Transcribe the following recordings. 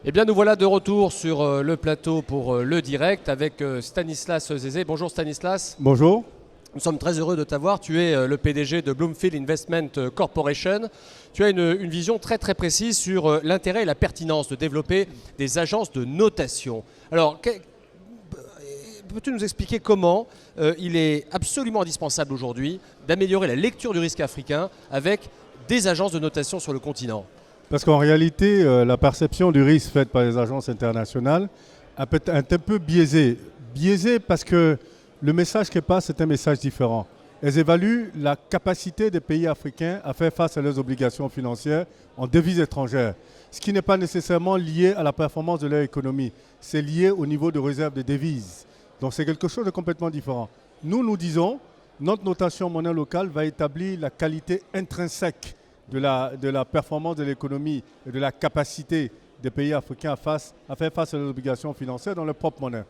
Eh bien, nous voilà de retour sur le plateau pour le direct avec Stanislas Zézé. Bonjour Stanislas. Bonjour. Nous sommes très heureux de t'avoir. Tu es le PDG de Bloomfield Investment Corporation. Tu as une vision très très précise sur l'intérêt et la pertinence de développer des agences de notation. Alors, peux-tu nous expliquer comment il est absolument indispensable aujourd'hui d'améliorer la lecture du risque africain avec des agences de notation sur le continent ? Parce qu'en réalité, la perception du risque faite par les agences internationales est un peu biaisée. Biaisée parce que le message qu'elles passent est un message différent. Elles évaluent la capacité des pays africains à faire face à leurs obligations financières en devises étrangères, ce qui n'est pas nécessairement lié à la performance de leur économie. C'est lié au niveau de réserve de devises. Donc c'est quelque chose de complètement différent. Nous disons, notre notation monnaie locale va établir la qualité intrinsèque de la performance de l'économie et de la capacité des pays africains à faire face à leurs obligations financières dans leur propre monnaie.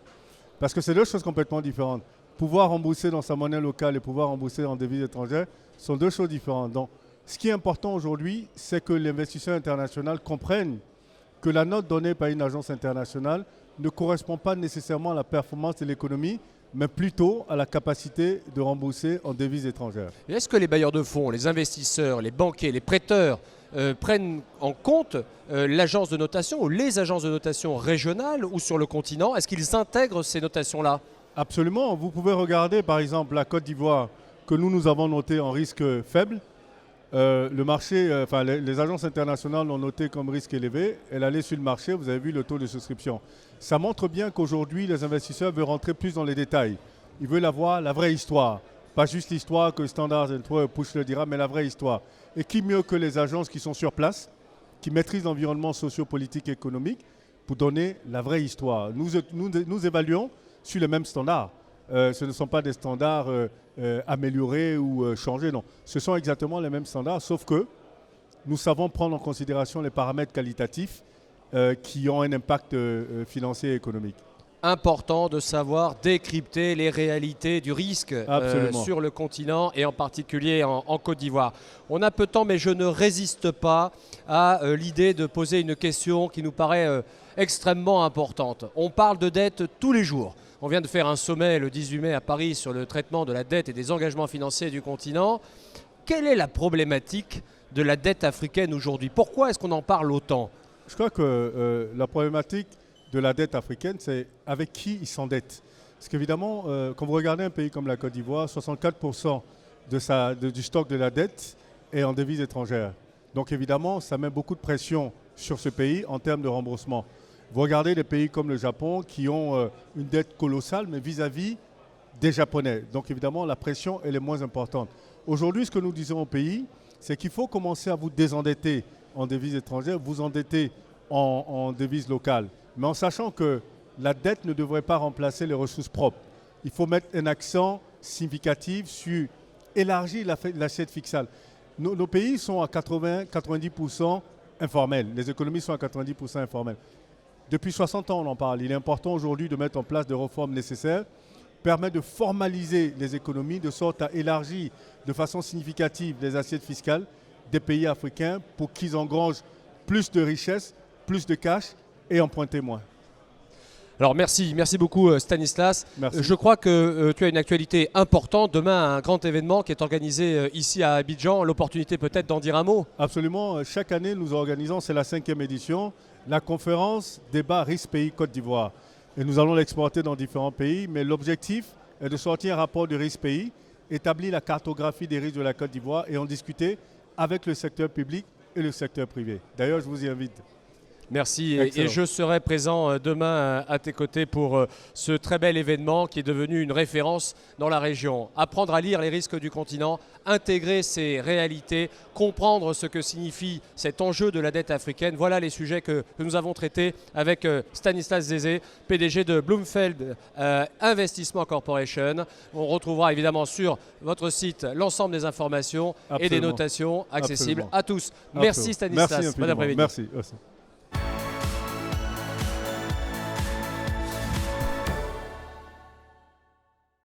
Parce que c'est deux choses complètement différentes. Pouvoir rembourser dans sa monnaie locale et pouvoir rembourser en devises étrangères sont deux choses différentes. Donc, ce qui est important aujourd'hui, c'est que l'investisseur international comprenne que la note donnée par une agence internationale ne correspond pas nécessairement à la performance de l'économie, mais plutôt à la capacité de rembourser en devises étrangères. Est-ce que les bailleurs de fonds, les investisseurs, les banquiers, les prêteurs prennent en compte l'agence de notation ou les agences de notation régionales ou sur le continent? Est-ce qu'ils intègrent ces notations-là? Absolument. Vous pouvez regarder par exemple la Côte d'Ivoire que nous avons notée en risque faible. Le marché, les agences internationales l'ont noté comme risque élevé. Elle allait sur le marché, vous avez vu le taux de souscription. Ça montre bien qu'aujourd'hui, les investisseurs veulent rentrer plus dans les détails. Ils veulent avoir la vraie histoire. Pas juste l'histoire que Standard & Poor's le dira, mais la vraie histoire. Et qui mieux que les agences qui sont sur place, qui maîtrisent l'environnement socio-politique et économique, pour donner la vraie histoire. Nous évaluons sur les mêmes standards. Ce ne sont pas des standards améliorés ou changés, non. Ce sont exactement les mêmes standards, sauf que nous savons prendre en considération les paramètres qualitatifs qui ont un impact financier et économique. Important de savoir décrypter les réalités du risque sur le continent et en particulier en Côte d'Ivoire. On a peu de temps, mais je ne résiste pas à l'idée de poser une question qui nous paraît extrêmement importante. On parle de dette tous les jours. On vient de faire un sommet le 18 mai à Paris sur le traitement de la dette et des engagements financiers du continent. Quelle est la problématique de la dette africaine aujourd'hui? Pourquoi est-ce qu'on en parle autant? Je crois que la problématique de la dette africaine, c'est avec qui ils s'endettent. Parce qu'évidemment, quand vous regardez un pays comme la Côte d'Ivoire, 64% du stock de la dette est en devises étrangères. Donc évidemment, ça met beaucoup de pression sur ce pays en termes de remboursement. Vous regardez des pays comme le Japon qui ont une dette colossale, mais vis-à-vis des Japonais. Donc évidemment, la pression elle est moins importante. Aujourd'hui, ce que nous disons au pays, c'est qu'il faut commencer à vous désendetter en devises étrangères, vous endetter en devises locales. Mais en sachant que la dette ne devrait pas remplacer les ressources propres. Il faut mettre un accent significatif sur élargir l'assiette fiscale. Nos pays sont à 80-90% informels. Les économies sont à 90% informelles. Depuis 60 ans, on en parle. Il est important aujourd'hui de mettre en place des réformes nécessaires, permettre de formaliser les économies de sorte à élargir de façon significative les assiettes fiscales des pays africains pour qu'ils engrangent plus de richesses, plus de cash et emprunter moins. Alors merci beaucoup Stanislas. Merci. Je crois que tu as une actualité importante. Demain, un grand événement qui est organisé ici à Abidjan. L'opportunité peut-être d'en dire un mot. Absolument. Chaque année, nous organisons, c'est la 5e édition, la conférence débat risque pays Côte d'Ivoire. Et nous allons l'exporter dans différents pays, mais l'objectif est de sortir un rapport de risque pays, établir la cartographie des risques de la Côte d'Ivoire et en discuter avec le secteur public et le secteur privé. D'ailleurs, je vous y invite. Merci et je serai présent demain à tes côtés pour ce très bel événement qui est devenu une référence dans la région. Apprendre à lire les risques du continent, intégrer ces réalités, comprendre ce que signifie cet enjeu de la dette africaine. Voilà les sujets que nous avons traités avec Stanislas Zézé, PDG de Bloomfield Investment Corporation. On retrouvera évidemment sur votre site l'ensemble des informations et des notations accessibles à tous. Merci Stanislas. Merci infiniment. Bon après-midi. Merci.